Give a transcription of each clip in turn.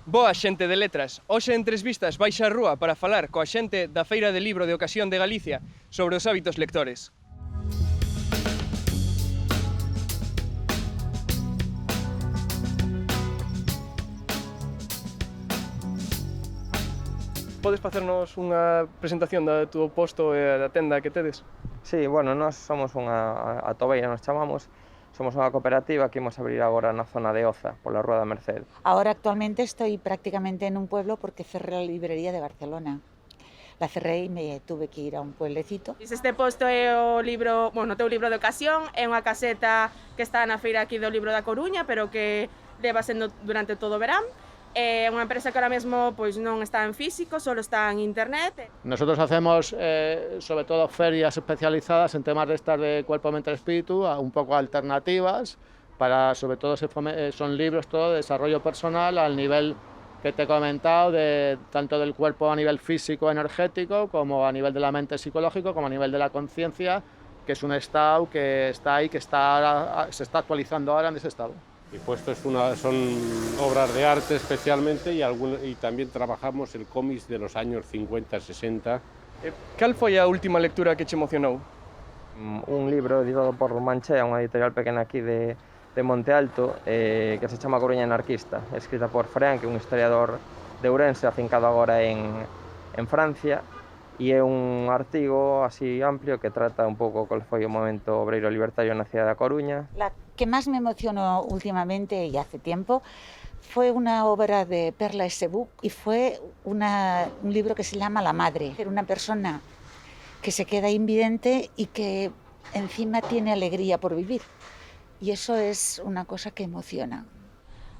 Boa xente de letras, hoxe en Tres Vistas baixa a rúa para falar coa xente da Feira de Libro de Ocasión de Galicia sobre os hábitos lectores. Podes facernos unha presentación do teu posto e da tenda que tedes? Sí, bueno, nós somos unha atobeira, nos chamamos. Somos unha cooperativa que imos abrir agora na zona de Oza, pola Rúa da Merced. Ahora actualmente estoy prácticamente en un pueblo porque cerré la librería de Barcelona. La cerré y me tuve que ir a un pueblecito. Este posto é o libro, bueno, teu libro de ocasión, é unha caseta que está na feira aquí do libro da Coruña, pero que leva sendo durante todo o verán. É unha empresa que ahora mesmo pois, non está en físico, solo está en internet. Nosotros hacemos sobre todo ferias especializadas en temas de estas de cuerpo, mente y espíritu, un poco alternativas, para sobre todo son libros todo de desarrollo personal al nivel que te he comentado, tanto del cuerpo a nivel físico, energético, como a nivel de la mente psicológico, como a nivel de la conciencia, que es un estado que está ahí, que se está actualizando ahora en ese estado. Mi puesto son obras de arte especialmente y también trabajamos el cómics de los años 50, 60. Cal foi a última lectura que che emocionou? Un libro editado por Manchea, unha editorial pequena aquí de Monte Alto, que se chama Coruña Anarquista, escrita por Frank, un historiador de Ourense, afincado agora en Francia, e é un artigo así amplio que trata un pouco cal foi o momento obreiro libertario na cidade da Coruña. La que más me emocionó últimamente y hace tiempo fue una obra de Perla Essebuch y fue un libro que se llama La Madre. Era una persona que se queda invidente y que encima tiene alegría por vivir. Y eso es una cosa que emociona.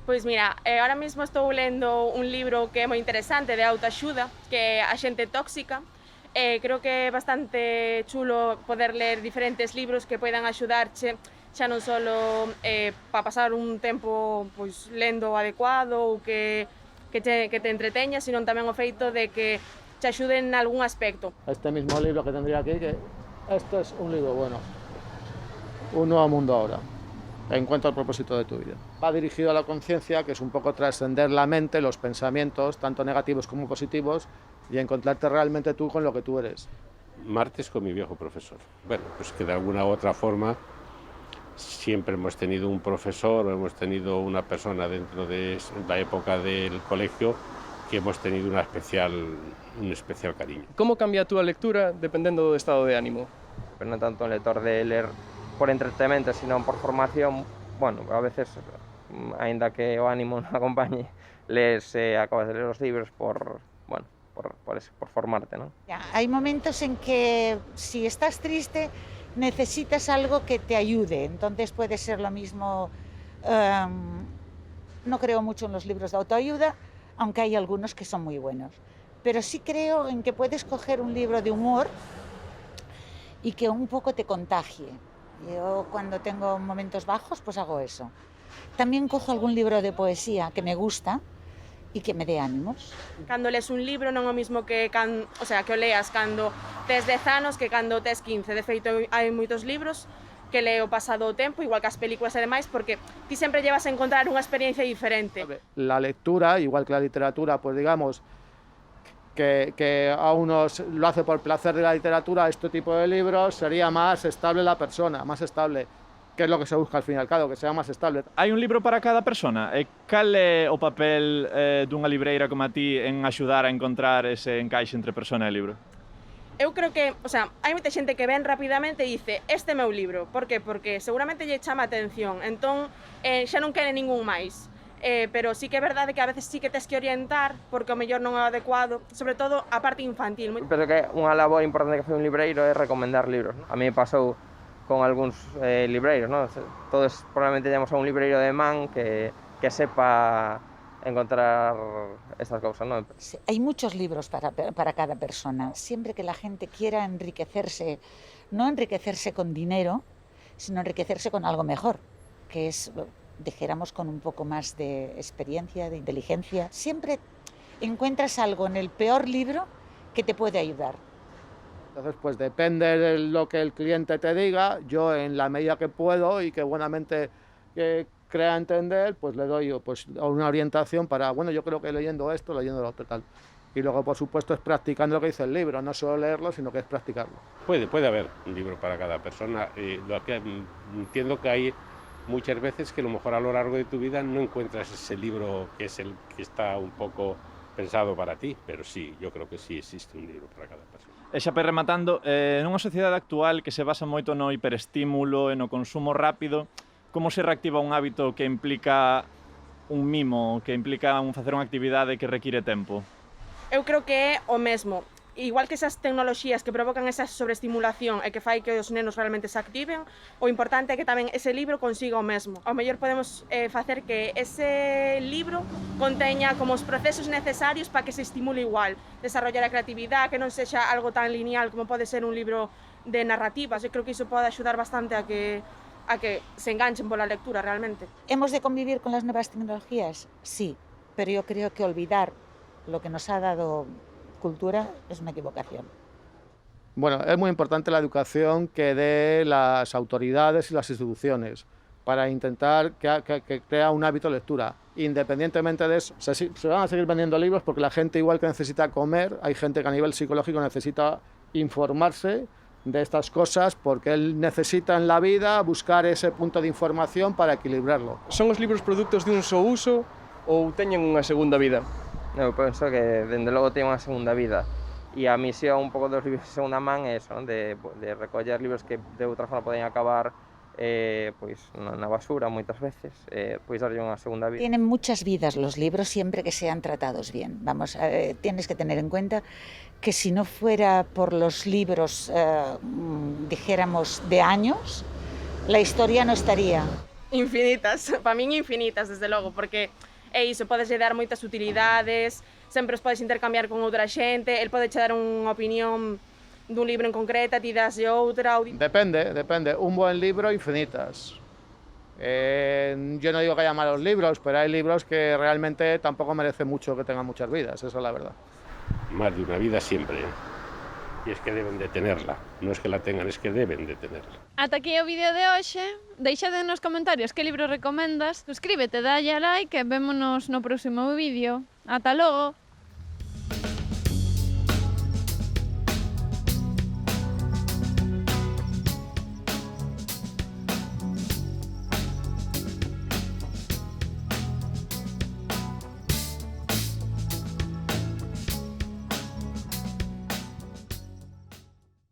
Pois mira, ahora mesmo estou lendo un libro que é moi interesante de autoaxuda, que é A xente tóxica. Creo que é bastante chulo poder ler diferentes libros que poidan axudarche xa non só para pasar un tempo pois, lendo o adecuado ou que te entreteña, sino tamén o feito de que te axuden en algún aspecto. Este mismo libro que tendría aquí, que esto es un libro bueno, Un nuevo mundo ahora, encuentra el propósito de tu vida. Va dirigido a la conciencia, que es un poco trascender la mente, los pensamientos, tanto negativos como positivos, y encontrarte realmente tú con lo que tú eres. Martes con mi viejo profesor. Bueno, pues que de alguna u otra forma siempre hemos tenido un profesor, hemos tenido una persona dentro de la época del colegio que hemos tenido un especial cariño. Como cambia a túa lectura dependendo do estado de ánimo? Pero non tanto un lector de ler por entretenimento, sino por formación. Bueno, a veces, aínda que o ánimo non acompañe, acabas de ler os libros por formarte, ¿no? Hay momentos en que si estás triste necesitas algo que te ayude, entonces puede ser lo mismo. No creo mucho en los libros de autoayuda, aunque hay algunos que son muy buenos, pero sí creo en que puedes coger un libro de humor y que un poco te contagie. Yo cuando tengo momentos bajos pues hago eso. También cojo algún libro de poesía que me gusta e que me dé ánimos. Cando lees un libro non é o mismo que o leas cando tes 10 anos que cando tes 15. De feito, hai moitos libros que leo pasado o tempo, igual que as películas e demais, porque ti sempre llevas a encontrar unha experiencia diferente. La lectura, igual que la literatura, pues digamos que a unos lo hace por placer de la literatura, este tipo de libros sería más estable la persona, más estable. Que es lo que se busca al fin y al cabo, que sea máis estable. Hai un libro para cada persona. E cal é o papel dunha libreira como a ti en axudar a encontrar ese encaixe entre persona e libro? Eu creo que, hai moita xente que ven rapidamente e dice este é meu libro. Por qué? Porque seguramente lle chama a atención. Entón, xa non quere ningún máis. Pero sí que é verdade que a veces sí que tes que orientar porque o mellor non é o adecuado, sobre todo a parte infantil. Pero que unha labor importante que fai un libreiro é recomendar libros, ¿no? A mí me pasou con algúns libreiros, ¿no? Todos probablemente teñamos a un libreiro de man que sepa encontrar estas cousas, ¿no? Hay muchos libros para cada persona. Siempre que la gente quiera enriquecerse, no enriquecerse con dinero, sino enriquecerse con algo mejor, que es, dijéramos, con un poco más de experiencia, de inteligencia. Siempre encuentras algo en el peor libro que te puede ayudar. Entonces, pues depende de lo que el cliente te diga, yo en la medida que puedo y que buenamente crea entender, pues le doy pues, una orientación para, bueno, yo creo que leyendo esto, leyendo lo otro, tal. Y luego, por supuesto, es practicando lo que dice el libro, no solo leerlo, sino que es practicarlo. Puede haber un libro para cada persona. Lo que entiendo que hay muchas veces que a lo mejor a lo largo de tu vida no encuentras ese libro que es el que está un poco pensado para ti, pero sí, yo creo que sí existe un libro para cada persona. E xa para rematando, nunha sociedade actual que se basa moito no hiperestímulo e no consumo rápido, como se reactiva un hábito que implica un mimo, que implica facer unha actividade que require tempo? Eu creo que é o mesmo. Igual que esas tecnoloxías que provocan esa sobreestimulación e que fai que os nenos realmente se activen, o importante é que tamén ese libro consiga o mesmo. Ao mellor podemos facer que ese libro conteña como os procesos necesarios para que se estimule igual, desarrollar a creatividade, que non sexa algo tan lineal como pode ser un libro de narrativas. Eu creo que iso pode axudar bastante a que se enganchen pola lectura realmente. ¿Hemos de convivir con las nuevas tecnologías? Sí, pero yo creo que olvidar lo que nos ha dado cultura es una equivocación. Bueno, es muy importante la educación que dé las autoridades y las instituciones para intentar que crea un hábito de lectura. Independientemente de eso, se van a seguir vendiendo libros porque la gente, igual que necesita comer, hay gente que a nivel psicológico necesita informarse de estas cosas porque él necesita en la vida buscar ese punto de información para equilibrarlo. Son os libros produtos de un só uso ou teñen unha segunda vida? Eu penso que, dende logo, ten unha segunda vida. E a misión un pouco dos libros de segunda man é eso, non? De recoller libros que de outra forma poden acabar pois na basura moitas veces, pois darlle unha segunda vida. Tienen muchas vidas los libros siempre que sean tratados bien. Vamos, tienes que tener en cuenta que si no fuera por los libros, dijéramos, de años, la historia no estaría. Infinitas, para min infinitas, desde logo, porque é iso, podes dar moitas utilidades, sempre os podes intercambiar con outra xente, el pode che dar unha opinión dun libro en concreta, ti das de outra... Depende. Un buen libro, infinitas. Yo no digo que haya malos libros, pero hay libros que realmente tampoco merece mucho que tengan muchas vidas, esa es la verdad. Más de una vida siempre. Y es que deben de tenerla. No es que la tengan, es que deben de tenerla. Ata aquí o vídeo de hoxe. Deixade nos comentarios que libro recomendas. Suscríbete, dalle a like e vémonos no próximo vídeo. Ata logo!